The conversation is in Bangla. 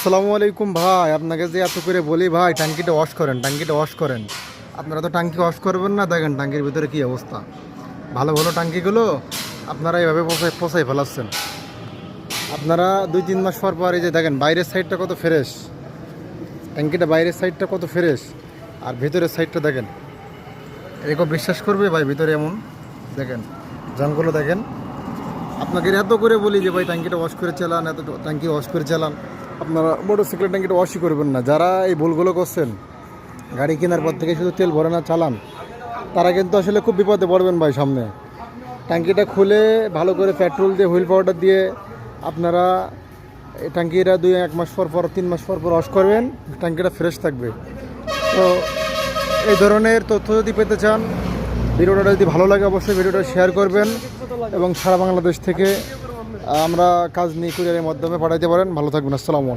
আসসালামু আলাইকুম ভাই, আপনাকে যে এত করে বলি ভাই ট্যাঙ্কিটা ওয়াশ করেন, ট্যাঙ্কিটা ওয়াশ করেন। আপনারা তো ট্যাঙ্কি ওয়াশ করবেন না, দেখেন ট্যাঙ্কির ভিতরে কী অবস্থা। ভালো ভালো ট্যাঙ্কিগুলো আপনারা এইভাবে পচাই ফেলাচ্ছেন। আপনারা 2-3 মাস পর পর এই যে দেখেন বাইরের সাইডটা কত ফ্রেশ, ট্যাঙ্কিটা বাইরের সাইডটা কত ফ্রেশ, আর ভিতরের সাইডটা দেখেন। এরকম বিশ্বাস করবে ভাই? ভিতরে এমন দেখেন, জঙ্গলও দেখেন। আপনাকে এত করে বলি যে ভাই ট্যাঙ্কিটা ওয়াশ করে চালান, এত ট্যাঙ্কি ওয়াশ করে চালান। আপনারা মোটরসাইকেলের ট্যাঙ্কিটা ওয়াশই করবেন না। যারা এই ভুলগুলো করছেন, গাড়ি কেনার পর থেকে শুধু তেল ভরে না চালান, তারা কিন্তু আসলে খুব বিপদে পড়বেন ভাই সামনে। ট্যাঙ্কিটা খুলে ভালো করে পেট্রোল দিয়ে, হুইল পাউডার দিয়ে আপনারা এই ট্যাঙ্কিটা 2-1 মাস পর পর, 3 মাস পর পর ওয়াশ করবেন, ট্যাঙ্কিটা ফ্রেশ থাকবে। তো এই ধরনের তথ্য যদি পেতে চান, ভিডিওটা যদি ভালো লাগে অবশ্যই ভিডিওটা শেয়ার করবেন, এবং সারা বাংলাদেশ থেকে আমরা কাজ নিয়ে কুরিয়ারের মাধ্যমে পাঠাতে পারেন। ভালো থাকবেন। আসসালামু আলাইকুম।